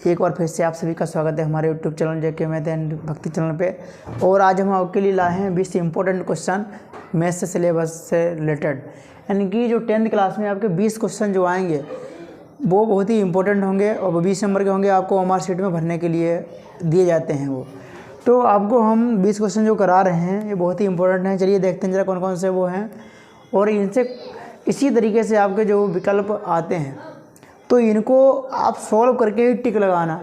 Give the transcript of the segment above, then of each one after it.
एक बार फिर से आप सभी का स्वागत है हमारे YouTube channel JK math and भक्ति चैनल पे। और आज हम आपके लिए लाए हैं 20 इंपॉर्टेंट क्वेश्चन मैथ से सिलेबस से रिलेटेड। यानी कि जो 10th क्लास में आपके 20 क्वेश्चन जो आएंगे वो बहुत ही इंपॉर्टेंट होंगे और 20 नंबर के होंगे, आपको OMR शीट में भरने के लिए दिए जाते हैं वो। तो आपको हम 20 क्वेश्चन जो करा रहे हैं ये बहुत ही इंपॉर्टेंट हैं। चलिए देखते हैं जरा कौन कौन से वो हैं, और इनसे इसी तरीके से आपके जो विकल्प आते हैं तो इनको आप सॉल्व करके ही टिक लगाना।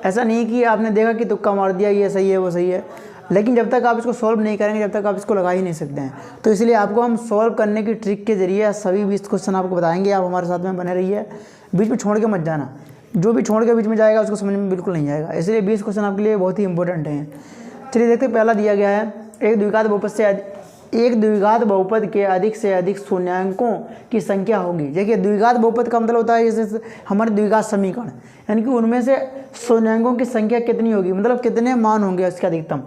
ऐसा नहीं कि आपने देखा कि तुक्का मार दिया ये सही है वो सही है, लेकिन जब तक आप इसको सॉल्व नहीं करेंगे जब तक आप इसको लगा ही नहीं सकते हैं। तो इसलिए आपको हम सॉल्व करने की ट्रिक के ज़रिए सभी 20 क्वेश्चन आपको बताएंगे। आप हमारे साथ में बने रहिए, बीच में छोड़ के मत जाना। जो भी छोड़ के बीच में जाएगा उसको समझ में बिल्कुल नहीं आएगा, इसलिए 20 क्वेश्चन आपके लिए बहुत ही इंपॉर्टेंट हैं। चलिए देखते हैं, पहला दिया गया है एक द्विघात बहुपद के अधिक से अधिक शून्यांकों की संख्या होगी। देखिए द्विघात बहुपद का मतलब होता है जैसे हमारे द्विघात समीकरण, यानी कि उनमें से शून्यांकों की संख्या कितनी होगी, मतलब कितने मान होंगे उसके अधिकतम।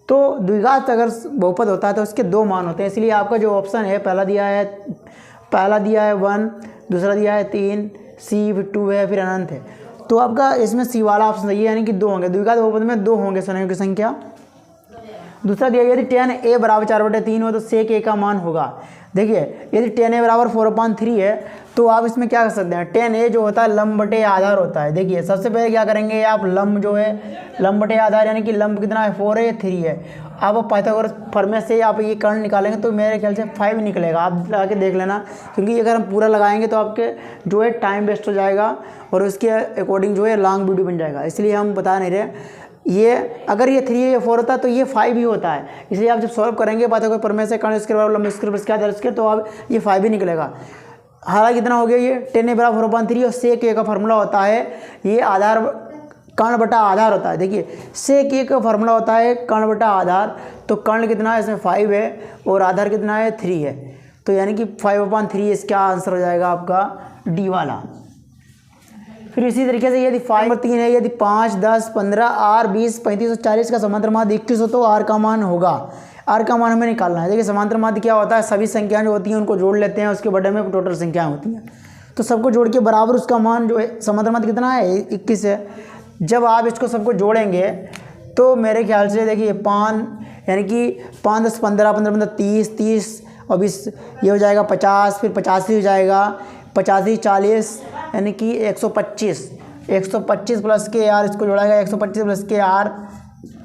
तो द्विघात अगर बहुपद होता है तो उसके 2 मान होते हैं, इसलिए आपका जो ऑप्शन है पहला दिया है 1, दूसरा दिया है 3, सी, फिर 2 है, फिर अनंत है। तो आपका इसमें सी वाला ऑप्शन सही है, यानी कि 2 होंगे। द्विघात बहुपद में 2 होंगे शून्यांकों की संख्या। दूसरा दिया यदि 10a बराबर 4/3 हो तो sec a का मान होगा। देखिए यदि 10a बराबर 4/3 है तो आप इसमें क्या कर सकते हैं, 10a जो होता है लंब बटे आधार होता है। देखिए सबसे पहले क्या करेंगे, आप लंब जो है लंब बटे आधार, यानी कि लंब कितना है 4 है 3 है। आप पाइथागोरस फॉर्मूले से आप ये कर्ण निकालेंगे तो मेरे ख्याल से 5 निकलेगा। आप लगा के देख लेना, क्योंकि अगर हम पूरा लगाएंगे तो आपके जो है टाइम वेस्ट हो जाएगा और उसके अकॉर्डिंग जो है लॉन्ग वीडियो बन जाएगा, इसलिए हम बता नहीं रहे। ये अगर ये 3 या 4 होता है तो ये 5 ही होता है, इसलिए आप जब सॉल्व करेंगे पाइथागोरस प्रमेय से कर्ण स्क्वायर लंब स्क्वायर क्या आधार स्क्वायर, तो आप ये 5 ही निकलेगा। हालांकि कितना हो गया, ये 10a बराबर 4/3 और sec a का फार्मूला होता है ये आधार कर्ण बटा आधार होता है। देखिए sec a का फार्मूला होता है कर्ण बटा आधार, तो कर्ण कितना है इसमें 5 है और आधार कितना है 3 है, तो यानी कि 5/3 इसका आंसर हो जाएगा आपका डी वाला। फिर इसी तरीके से यदि 5/3 है, यदि 5, 10, 15, R 20, 35 और 40 का समांतर माध्य 21 हो तो R का मान होगा। R का मान हमें निकालना है। देखिए समांतर माध्य क्या होता है, सभी संख्याएं जो होती हैं उनको जोड़ लेते हैं, उसके बड़े में टोटल संख्याएं होती हैं तो सबको जोड़ के बराबर उसका मान जो है समांतर माध्य कितना है 21 है। जब आप इसको सबको जोड़ेंगे तो मेरे ख्याल से देखिए 5 यानी कि 5, 10, 15, 15, 30 और 20 ये हो जाएगा 50, फिर 85 हो जाएगा 85, 40 यानी कि 125 प्लस के आर, इसको जोड़ाएगा 125 प्लस के आर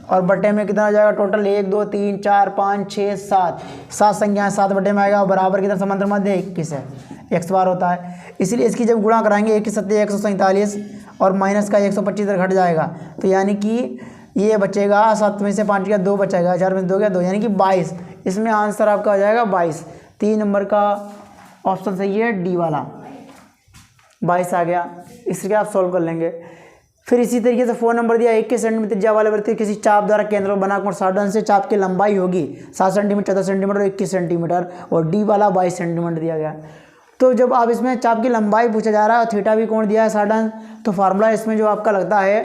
और बटे में कितना हो जाएगा टोटल 1, 2, 3, 4, 5, 6, 7 संख्याएं 7 बटे में आएगा। बराबर कितना समांतर माध्य 21 है, x बार होता है, इसीलिए इसकी जब गुणा कराएंगे 1 7 147 और माइनस का 125 इधर घट जाएगा, तो यानी कि ये बचेगा 7 में से 5 गया 2 बचेगा, 4 में से 2 गया 2, यानी कि 22। इसमें आंसर आपका हो जाएगा 22। 3 नंबर का ऑप्शन सही है डी वाला, 22 आ गया। इसके आप सॉल्व कर लेंगे। फिर इसी तरीके से 4 नंबर दिया 21 सेंटीमीटर त्रिज्या वाले वृत्त किसी चाप द्वारा केंद्र बनाकर 60 अंश से चाप की लंबाई होगी 7 सेंटीमीटर 14 सेंटीमीटर और 21 सेंटीमीटर, और डी वाला 22 सेंटीमीटर दिया गया। तो जब आप इसमें चाप की लंबाई पूछा जा रहा है और थीटा भी कोण दिया है 60 अंश, तो फार्मूला इसमें जो आपका लगता है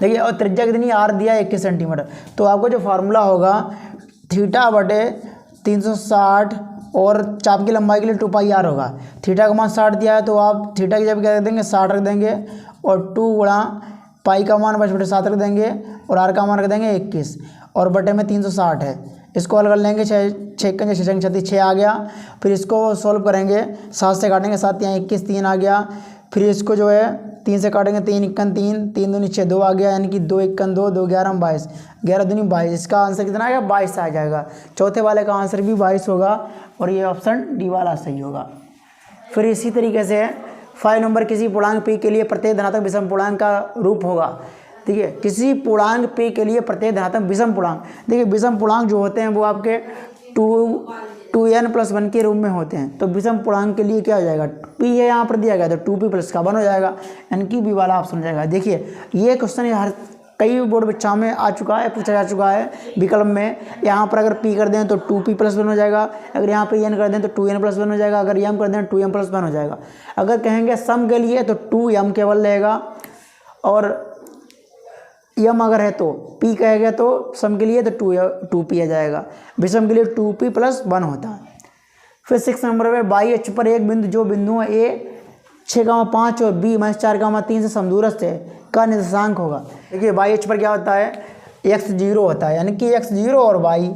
देखिए, और त्रिज्या कितनी आर दिया है 21 सेंटीमीटर, तो आपको जो फार्मूला होगा थीटा बटे 360 और चाप की लंबाई के लिए 2πr होगा। थीटा का मान 60 दिया है तो आप थीटा की जगह क्या रख देंगे 60 रख देंगे, और 2 गुणा पाई का मान 5/7 रख देंगे और आर का मान रख देंगे 21 और बटे में 360 है। इसको हल कर लेंगे 6 आ गया। फिर इसको सॉल्व करेंगे 7 से काटेंगे 7 यहाँ 21 3 आ गया। फिर इसको जो है 3 से काटेंगे 3 1 3 3 दूनी 6 2 आ गया, यानी कि 2 1 2 2 11 22 11 दूनी 22। इसका आंसर कितना आएगा 22 आ जाएगा। चौथे वाले का आंसर भी 22 होगा और ये ऑप्शन डी वाला सही होगा। फिर इसी तरीके से 5 नंबर किसी पूर्णांक p के लिए प्रत्येक धनात्मक विषम पूर्णांक का रूप होगा। देखिए किसी पूर्णांक p के लिए प्रत्येक धनात्मक विषम पूर्णांक, देखिए विषम पूर्णांक जो होते हैं वो आपके 2n+1 के रूप में होते हैं, तो विषम पूर्णांक के लिए क्या हो जाएगा, p है यहाँ पर दिया गया तो 2p प्लस का 1 हो जाएगा, यानी कि बी वाला ऑप्शन हो जाएगा। देखिए ये क्वेश्चन हर कई बोर्ड परीक्षाओं में आ चुका है, पूछा जा चुका है विकल्प में। यहाँ पर अगर p कर दें तो 2p+1 हो जाएगा, अगर यहाँ पे n कर दें तो 2n+1 हो जाएगा, अगर m कर दें तो 2m+1 हो जाएगा। अगर कहेंगे सम के लिए तो 2m केवल रहेगा, और m अगर है तो p कहेगा तो सम के लिए तो 2p आ जाएगा। विषम के लिए 2p+1 होता है। फिर 6 नंबर पे बाई अक्ष पर एक बिंदु जो बिंदु a 6,5 और b -4,3 से समदूरस्थ है का निर्देशांक होगा। देखिए वाई अक्ष पर क्या होता है, x0 होता है, यानी कि x0 और y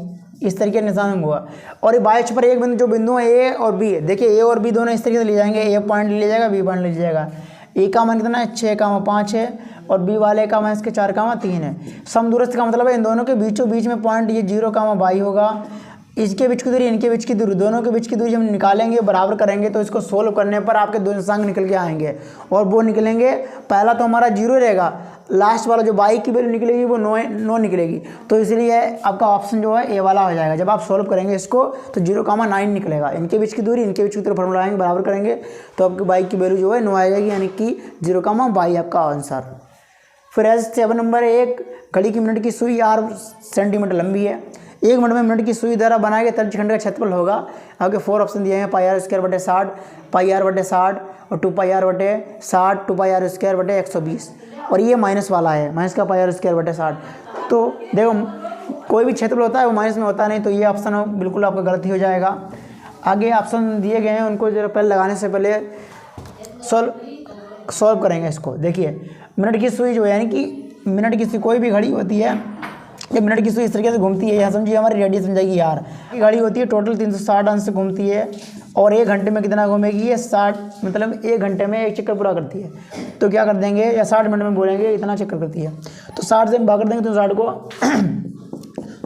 इस तरीके का निर्देशांक होगा। और ये वाई अक्ष पर एक बिंदु, जो बिंदु है ए और बी है, देखिए ए और बी दोनों इस तरीके से ले जाएंगे, ए पॉइंट ले लिया जाएगा, बी पॉइंट ले लिया जाएगा। ए का मान कितना है 6,5 है और बी वाले का मान इसके 4,3 है। समदूरस्थ का मतलब है इन दोनों के बीचों बीच में पॉइंट ये 0,y होगा। इसके बीच की दूरी, इनके बीच की दूरी, दोनों के बीच की दूरी हम निकालेंगे, बराबर करेंगे, तो इसको सोल्व करने पर आपके दो निर्देशांक निकल के आएंगे। और वो निकलेंगे, पहला तो हमारा 0 रहेगा, लास्ट वाला जो y की वैल्यू निकलेगी वो 9 निकलेगी। तो इसलिए आपका ऑप्शन जो है ए वाला हो जाएगा। जब आप सोल्व करेंगे इसको तो 0,9 निकलेगा। इनके बीच की दूरी, इनके बीच की दूरी फॉर्मूला आएंगे, बराबर करेंगे तो आपकी y की वैल्यू जो है 9 आ जाएगी, यानी कि 0,y आपका आंसर। फिर एज 7 नंबर 1, घड़ी की मिनट की सुई 8 सेंटीमीटर लंबी है। 1 मिनट में मिनट की सुई द्वारा बनाए गए तर्जखंड का क्षेत्रफल होगा। आपके 4 ऑप्शन दिए हैं, πr² / 60, πr/60 और 2πr/60, 2πr²/120। और ये माइनस वाला है, माइनस का πr²/60। तो देखो कोई भी क्षेत्रफल होता है वो माइनस में होता नहीं, तो ये ऑप्शन बिल्कुल आपका गलत ही हो जाएगा। आगे ऑप्शन दिए गए हैं, उनको जरा पहले लगाने से पहले सॉल्व करेंगे इसको। देखिए मिनट की सुई जो है, यानी कि मिनट की सुई, कोई भी घड़ी होती है, जब मिनट की सुई इस तरीके से घूमती है, यहाँ समझिए हमारी रेडियस समझाएगी यार, ये घड़ी होती है टोटल 360 अंश से घूमती है और 1 घंटे में कितना घूमेगी, ये 60, मतलब 1 घंटे में 1 चक्कर पूरा करती है। तो क्या कर देंगे, या 60 मिनट में बोलेंगे इतना चक्कर करती है, तो 60 से हम भाग कर देंगे तो 60 को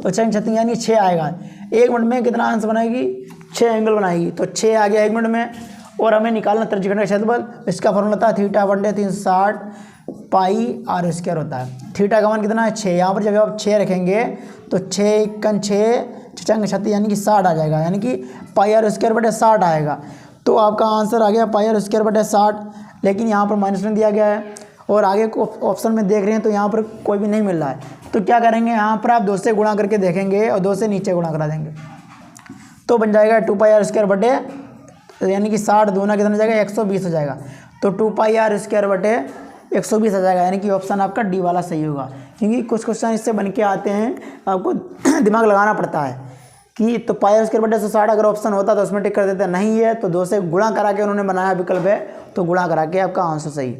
तो 6 यानी 6 आएगा। 1 मिनट में कितना अंश बनाएगी, 6 एंगल बनाएगी, तो 6 आ गया 1 मिनट में। और हमें निकालना तर्जखंड का क्षेत्रफल, इसका फॉर्मूला था θ/360 πr² होता है। थीटा का मान कितना है 6, यहाँ पर जब आप 6 रखेंगे तो 6 × 6 36 यानी कि 60 आ जाएगा, यानी कि πr²/60 आएगा। तो आपका आंसर आ गया πr²/60, लेकिन यहाँ पर माइनस में दिया गया है और आगे को ऑप्शन में देख रहे हैं तो यहाँ पर कोई भी नहीं मिल रहा है। तो क्या करेंगे, यहाँ पर आप 2 से गुणा करके देखेंगे और 2 से नीचे गुणा करा देंगे तो बन जाएगा 2πr², यानी कि 60 दूना कितना हो जाएगा 120 हो जाएगा। तो 2πr²/120 आ जाएगा, यानी कि ऑप्शन आपका डी वाला सही होगा। क्योंकि कुछ क्वेश्चन इससे बन के आते हैं, आपको दिमाग लगाना पड़ता है कि तो πr²/160 अगर ऑप्शन होता तो उसमें टिक कर देते, नहीं है तो 2 से गुणा करा के उन्होंने बनाया विकल्प है, तो गुणा करा के आपका आंसर सही।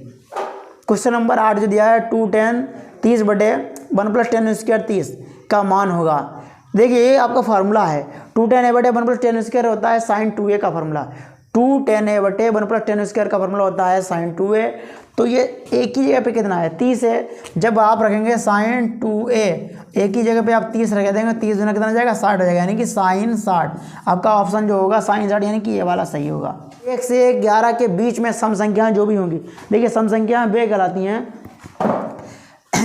क्वेश्चन नंबर 8 जो दिया है 210 30/1 + 10² 30 का मान होगा। देखिए ये आपका फार्मूला है, 210a/1 + 10² होता है sin 2a का फार्मूला, 210a/1 + 10² का फार्मूला होता है sin 2a। तो ये एक ही जगह पे कितना है 30 है, जब आप रखेंगे sin 2a एक ही जगह पे आप 30 रख देंगे, 30 दूना कितना हो जाएगा 60 हो जाएगा, यानी कि sin 60 आपका ऑप्शन जो होगा sin 60, यानी कि ये वाला सही होगा। 1 से 11 के बीच में सम संख्याएं जो भी होंगी, देखिए सम संख्याएं वे कहलाती हैं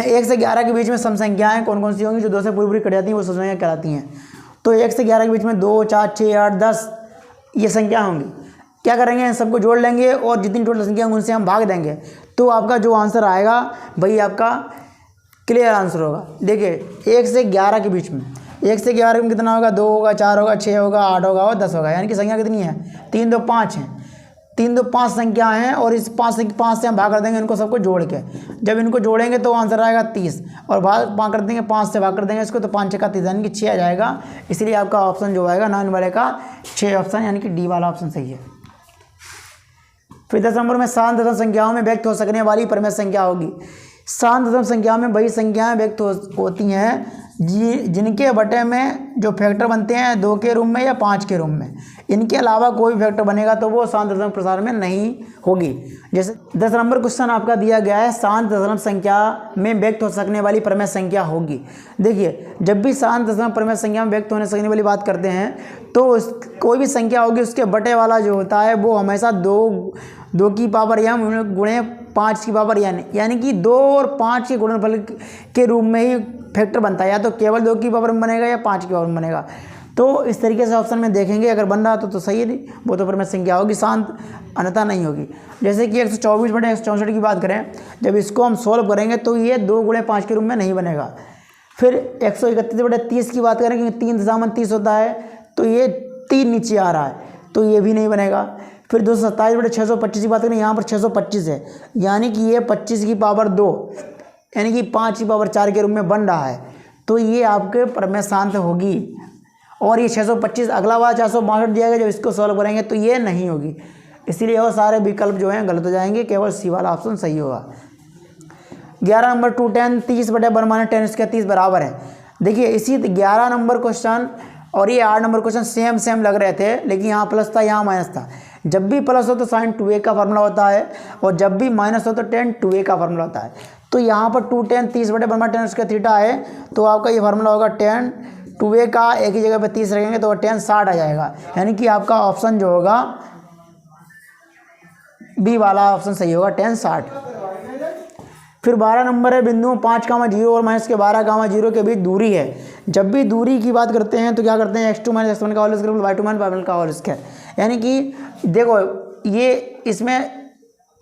1 से 11 के बीच में सम संख्याएं कौन कौन सी होंगी, जो 2 से पूरी कट जाती हैं वो सम संख्याएं कहलाती हैं। तो 1 से 11 के बीच में 2 4 6 8 10 ये संख्या होंगी। क्या करेंगे, इन सबको जोड़ लेंगे और जितनी टोटल संख्या होंगी उनसे हम भाग देंगे, तो आपका जो आंसर आएगा वही आपका क्लियर आंसर होगा। देखिए 1 से 11 के बीच में, 1 से 11 में कितना होगा, 2 होगा, 4 होगा, 6 होगा, 8 होगा और 10 होगा, यानी कि संख्या कितनी है 3 2 5 है, 3 2 5 संख्या हैं और इस 5 से हम भाग कर देंगे इनको सबको जोड़ के। जब इनको जोड़ेंगे तो आंसर आएगा 30 और भाग कर देंगे 5 से भाग कर देंगे इसको, तो 5 6 30 यानी कि 6 आ जाएगा। इसलिए आपका ऑप्शन जो आएगा 9 वाले का 6 ऑप्शन, यानी कि डी वाला ऑप्शन सही है। फिर 10 नंबर में शांत दशम संख्याओं में व्यक्त हो सकने वाली परमेय संख्या होगी। शांत दशम संख्याओं में वही संख्याएं व्यक्त होती हैं जिनके बटे में जो फैक्टर बनते हैं 2 के रूप में या 5 के रूप में, इनके अलावा कोई भी फैक्टर बनेगा तो वो शांत दशम प्रसार में नहीं होगी। जैसे 10 नंबर क्वेश्चन आपका दिया गया है, शांत दशम संख्या में व्यक्त हो सकने वाली परमेय संख्या होगी। देखिए जब भी शांत दशम परमेय संख्या में व्यक्त होने सकने वाली बात करते हैं तो कोई भी संख्या होगी उसके बटे वाला जो होता है वो हमेशा 2 की पावर या गुणे 5 की पावर यानी कि 2 और 5 के गुणनफल के रूप में ही फैक्टर बनता है, या तो केवल 2 की पावर में बनेगा या 5 की पावर में बनेगा। तो इस तरीके से ऑप्शन में देखेंगे, अगर बन रहा तो सही है, नहीं वो तो परमेय संख्या होगी, शांत अन्यथा नहीं होगी। जैसे कि 124/164 की बात करें, जब इसको हम सोल्व करेंगे तो ये 2 गुणे 5 के रूप में नहीं बनेगा। फिर 131/30 की बात करें क्योंकि 3 दशामलव 30 होता है तो ये 3 नीचे आ रहा है तो ये भी नहीं बनेगा। फिर 227/625 की बात करें, यहाँ पर 625 है, यानी कि ये 25 की पावर 2 यानी कि 5 की पावर 4 के रूप में बन रहा है, तो ये आपके परमेय शांत होगी। और ये 625 अगला वाला 462 दिया गया, जब इसको सॉल्व करेंगे तो ये नहीं होगी। इसलिए वो सारे विकल्प जो हैं गलत हो जाएंगे, केवल सी वाला ऑप्शन सही होगा। 11 नंबर 2 10 30 बटे 1 माइनस 10 स्क्वायर 30 बराबर है। देखिए इसी 11 नंबर क्वेश्चन और ये 8 नंबर क्वेश्चन सेम सेम लग रहे थे, लेकिन यहाँ प्लस था यहाँ माइनस था। जब भी प्लस हो तो साइन 2a का फार्मूला होता है, और जब भी माइनस हो तो टेन 2a का फार्मूला होता है। तो यहाँ पर 2 10 30 बटे 1 माइनस 10 स्क्वायर थीटा है, तो आपका ये फार्मूला होगा टेन 2a का एक ही जगह पे 30 रखेंगे तो 10 60 आ जाएगा। यानी कि आपका ऑप्शन जो होगा बी वाला ऑप्शन सही होगा, 10 60। फिर 12 नंबर है, बिंदु 5,0 और माइनस के 12,0 के बीच दूरी है। जब भी दूरी की बात करते हैं तो क्या करते हैं, x2 माइनस x1 का whole square y2 minus y1 का होल स्क्वायर। यानी कि देखो ये इसमें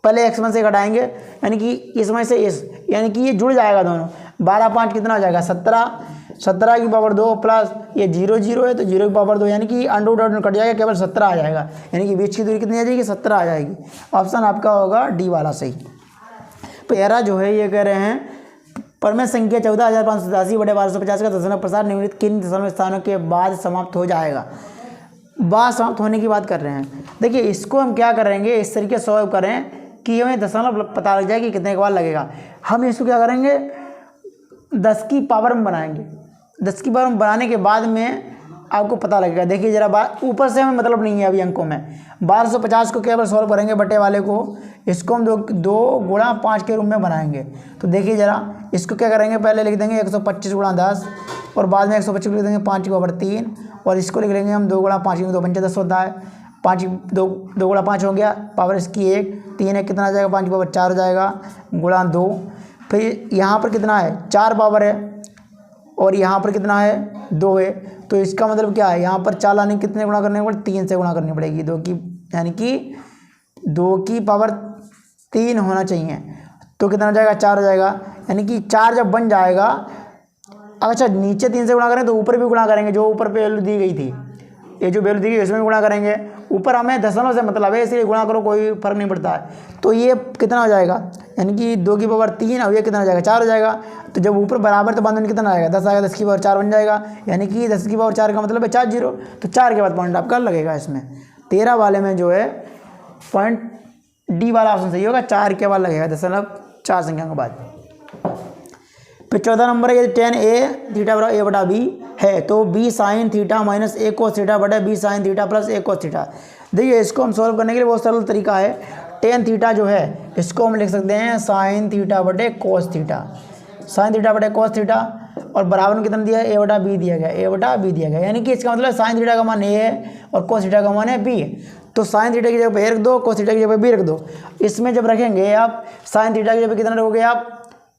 पहले x1 से घटाएंगे, यानी कि इसमें से इस, यानी कि ये जुड़ जाएगा दोनों। 12 5 कितना हो जाएगा 17, 17 की पावर 2 प्लस ये 0 0 है तो 0 की पावर 2, यानी कि अंडर कट जाएगा, केवल 17 आ जाएगा। यानी कि बीच की दूरी कितनी आ जाएगी 17 आ जाएगी। ऑप्शन आपका होगा डी वाला सही। पैरा जो है ये कह रहे हैं परमेय संख्या 14,587 बटे 1250 का दशमलव प्रसार निम्नलिखित किन दशमलव स्थानों के बाद समाप्त हो जाएगा। बाद समाप्त होने की बात कर रहे हैं। देखिए इसको हम क्या करेंगे, इस तरीके से सॉल्व करें कि हमें दशमलव पता लग जाए कि कितने के बाद लगेगा। हम इसको क्या करेंगे 10 की पावर में बनाएंगे। 10 की पावर में बनाने के बाद में आपको पता लगेगा। देखिए जरा बात ऊपर से हमें मतलब नहीं है अभी अंकों में। 1250 को केवल सॉल्व करेंगे बटे वाले को, इसको हम 2 गुणा 5 के रूप में बनाएंगे। तो देखिए जरा इसको क्या करेंगे, पहले लिख देंगे 125 गुणा 10 और बाद में 125 लिख देंगे 5 की पावर 3, और इसको लिख लेंगे हम 2 गुणा 5 2 पंचे 10 होता है। 5 2 गुणा 5 हो गया, पावर इसकी 1, 3 है कितना आ जाएगा 5 की पावर 4 हो जाएगा गुणा 2। फिर यहाँ पर कितना है 4 पावर है और यहाँ पर कितना है 2 है। तो इसका मतलब क्या है, यहाँ पर 4 लाने कितने गुणा करने पड़े 3 से गुणा करनी पड़ेगी 2 की, यानी कि 2 की पावर 3 होना चाहिए। तो कितना हो जाएगा 4 हो जाएगा। यानी कि 4 जब बन जाएगा, अच्छा नीचे 3 से गुणा करें तो ऊपर भी गुणा करेंगे, जो ऊपर पे वैल्यू दी गई थी, ये जो वैल्यू दी गई उसमें भी गुणा करेंगे। ऊपर हमें दशमलव से मतलब है, इसलिए गुणा करो कोई फर्क नहीं पड़ता है। तो ये कितना हो जाएगा, यानी कि 2 की पावर 3 और ये कितना हो जाएगा 4 हो जाएगा। तो जब ऊपर बराबर तो बाद में कितना आएगा 10 आएगा, 10 की पावर 4 बन जाएगा। यानी कि 10 की पावर 4 का मतलब है 4 0, तो 4 के बाद पॉइंट आपका लगेगा इसमें। 13 वाले में जो है पॉइंट डी वाला ऑप्शन सही होगा, 4 के बाद लगेगा दशमलव 4 संख्या के बाद। फिर 14 नंबर है, यदि tan a थीटा बराबर a बटा b है तो b sine theta minus a cos theta बटे b sine theta plus a cos theta. देखिए इसको हम सॉल्व करने के लिए बहुत सरल तरीका है। tan थीटा जो है इसको हम लिख सकते हैं साइन थीटा बटे कोस थीटा, साइन थीटा बटे कोस थीटा, और बराबर में कितना दिया है a बटा b दिया गया, a बटा b दिया गया। यानी कि इसका मतलब साइन थीटा का मान a है और कोस थीटा का मान है b है। तो साइन थीटा की जगह पे a रख दो, कोस थीटा की जगह पे b रख दो। इसमें जब रखेंगे आप साइन थीटा की जगह पे कितना रखोगे आप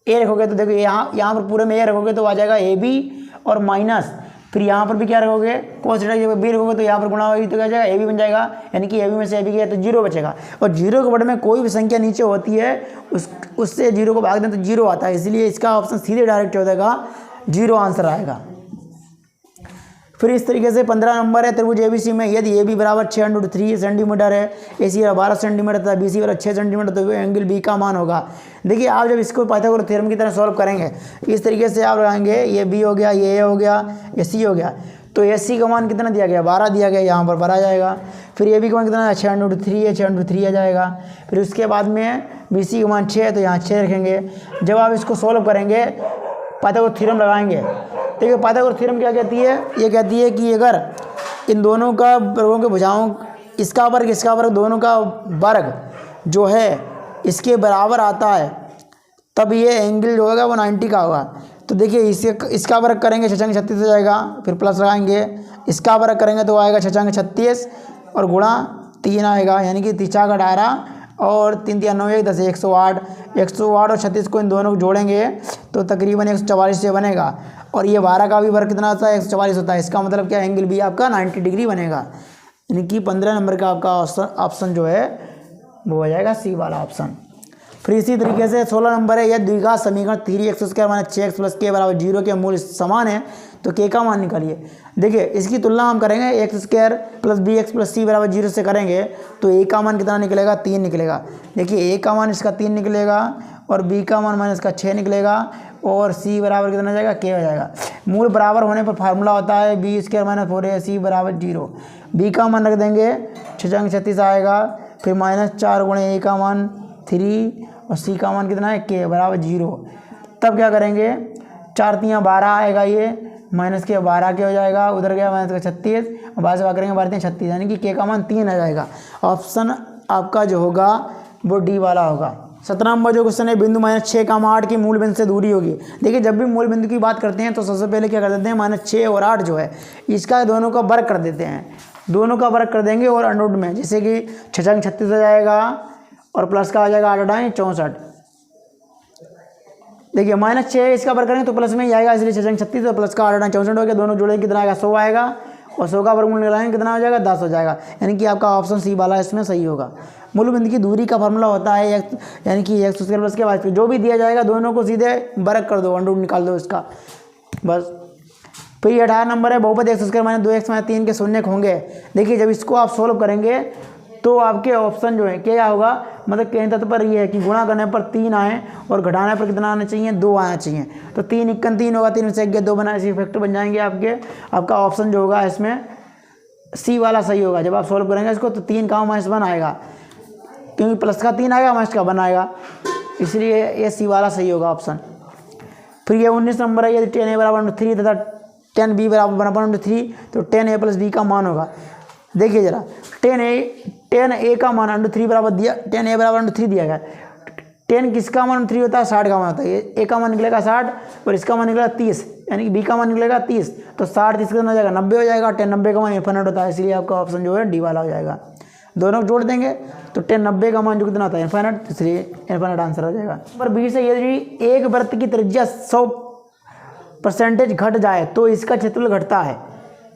a रखोगे, तो देखो यहाँ पर पूरे में a रखोगे तो आ जाएगा ए बी और माइनस, फिर यहाँ पर भी क्या रखोगे कोस थीटा की जगह b रखोगे तो यहाँ पर गुणा होगी तो क्या जाएगा ए बी बन जाएगा। यानी कि ए बी में से ए बी गया तो 0 बचेगा, और 0 के बड़े में कोई भी संख्या नीचे होती है उससे 0 को भाग दें तो 0 आता है, इसलिए इसका ऑप्शन सीधे डायरेक्ट हो जाएगा 0 आंसर आएगा। फिर इस तरीके से 15 नंबर है, त्रिभुज एबीसी में यदि ए बी बराबर 6√3 सेंटीमीटर है, ए सी 12 सेंटीमीटर तथा बी सी बराबर 6 सेंटीमीटर, तो एंगल बी का मान होगा। देखिए आप जब इसको पाइथागोरस थ्योरम की तरह सॉल्व करेंगे इस तरीके से आप लगाएंगे, ये बी हो गया, ये ए हो गया, ये सी हो गया। तो ए सी का मान कितना दिया गया 12 दिया गया, यहाँ पर 12 आ जाएगा। फिर ए बी का मान कितना है 6√3 है, 6√3 आ जाएगा। फिर उसके बाद में बी सी का मान 6 है तो यहाँ 6 रखेंगे। जब आप इसको सॉल्व करेंगे पाइथागोरस थ्योरम लगाएंगे, देखिए पाइथागोरस थ्योरम क्या कहती है, ये कहती है कि अगर इन दोनों का वर्गों के भुजाओं इसका वर्ग दोनों का वर्ग जो है इसके बराबर आता है तब ये एंगल जो होगा वो 90 का होगा। तो देखिए इसका वर्ग करेंगे 6 36 हो जाएगा, फिर प्लस लगाएंगे, इसका वर्ग करेंगे तो आएगा 6 36 और गुणा 3 आएगा, यानी कि 3 का 18 और 3 3 9 1 10 108 और 36 को इन दोनों को जोड़ेंगे तो तकरीबन 144 से बनेगा। और ये 12 का भी वर्ग कितना होता है 144 होता है। इसका मतलब क्या एंगल भी आपका 90 डिग्री बनेगा। यानी कि 15 नंबर का आपका ऑप्शन जो है वो हो जाएगा सी वाला ऑप्शन। फिर इसी तरीके से 16 नंबर है, यह द्विघात समीकरण 3x² minus 6x plus k बराबर 0 के मूल्य समान है तो k का मान निकालिए। देखिए इसकी तुलना हम करेंगे x² plus bx plus c बराबर 0 से करेंगे तो a का मान कितना निकलेगा 3 निकलेगा। देखिए a का मान इसका 3 निकलेगा और b का मान माइनस का 6 निकलेगा और c बराबर कितना जाएगा k हो जाएगा। मूल बराबर होने पर फार्मूला होता है b² माइनस 4ac बराबर 0। b का मान रख देंगे 6 36 आएगा, फिर -4 गुणे a का मान 3 और सी का मान कितना है के बराबर 0। तब क्या करेंगे 4 3 12 आएगा, ये माइनस के 12 के हो जाएगा, उधर गया माइनस का 36 और बाद से करेंगे 12 36, यानी कि के का मान 3 आ जाएगा। ऑप्शन आपका जो होगा वो डी वाला होगा। 17 नंबर जो क्वेश्चन है, बिंदु -6, 8 की मूल बिंदु से दूरी होगी। देखिए जब भी मूल बिंदु की बात करते हैं तो सबसे पहले क्या कर देते हैं, -6 और 8 जो है इसका दोनों का वर्ग कर देते हैं, दोनों का वर्ग कर देंगे और अंडर रूट में, जैसे कि 6 36 हो जाएगा और प्लस का आ जाएगा 8 8 64। देखिए -6 इसका वर्ग करेंगे तो प्लस में ही आएगा, इसलिए 6 36 और प्लस का 8 8 64 हो गया, दोनों जोड़े कितना आएगा 100 आएगा और 100 का वर्गमूल निकालेंगे कितना हो जाएगा 10 हो जाएगा, यानी कि आपका ऑप्शन सी वाला इसमें सही होगा। मूल बिंदु की दूरी का फार्मूला होता है यानी कि x स्क्वायर प्लस के बाद जो भी दिया जाएगा दोनों को सीधे वर्ग कर दो, अंडर रूट निकाल दो इसका बस। फिर ये 18 नंबर है, बहुपद x स्क्वायर -2x - 3 के शून्य होंगे। देखिए जब इसको आप सोल्व करेंगे तो आपके ऑप्शन जो है क्या होगा, मतलब कहने तात्पर्य ये है कि गुणा करने पर 3 आए और घटाने पर कितना आना चाहिए 2 आना चाहिए। तो 3 × 3 होगा, 3 में से 1 2 बना, इसी फैक्टर बन जाएंगे आपके। आपका ऑप्शन जो होगा इसमें सी वाला सही होगा। जब आप सोल्व करेंगे इसको तो 3 का -1 आएगा, क्योंकि प्लस का 3 आएगा माइनस का 1 आएगा, इसलिए ये सी वाला सही होगा ऑप्शन। फिर ये 19 नंबर है, यदि 10a = 3 तथा 10b = 1/3 तो 10a + b का मान होगा। देखिए जरा 10a का मान √3 बराबर दिया, 10a = √3 दिया गया। 10 किसका मान 3 होता है 60 का मान होता है, ये a का मान निकलेगा 60 और इसका मान निकलेगा 30, यानी कि b का मान निकलेगा 30, तो 60 30 कितना हो जाएगा 90 हो जाएगा। 10 90 का मान इन्फिनिट होता है, इसलिए आपका ऑप्शन जो है डी वाला हो जाएगा। दोनों जोड़ देंगे तो 10 90 का मान जो कितना होता है इन्फिनिट, इसलिए इन्फिनिट आंसर हो जाएगा। नंबर 20 है, यदि एक वृत्त की त्रिज्या 100% घट जाए तो इसका क्षेत्रफल घटता है,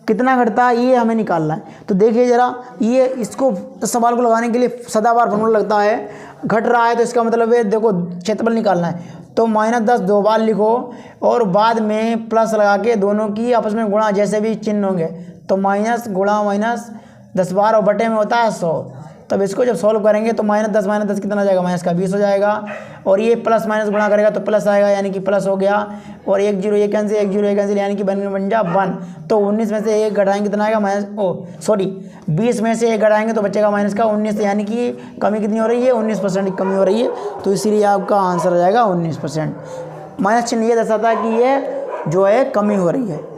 कितना घटता है ये हमें निकालना है। तो देखिए जरा, ये इसको सवाल को लगाने के लिए सदाबहार फॉर्मूला लगता है। घट रहा है तो इसका मतलब है देखो क्षेत्रफल निकालना है, तो -10 2 बार लिखो और बाद में प्लस लगा के दोनों की आपस में गुणा, जैसे भी चिन्ह होंगे तो माइनस गुणा माइनस 10 बार और बटे में होता है 100। तब इसको जब सॉल्व करेंगे तो -10 - 10 कितना हो जाएगा माइनस का 20 हो जाएगा, और ये प्लस माइनस गुणा करेगा तो प्लस आएगा, यानी कि प्लस हो गया, और 1 0 1 कैंसिल 1 0 1 कैंसिल, यानी कि बन जा 1। तो 19 में से 1 घटाएंगे कितना आएगा 20 में से 1 घटाएंगे तो बचेगा माइनस का 19, यानी कि कमी कितनी हो रही है 19% की कमी हो रही है, तो इसीलिए आपका आंसर हो जाएगा 19%। माइनस चिन्ह ये दर्शाता है कि ये जो है कमी हो रही है।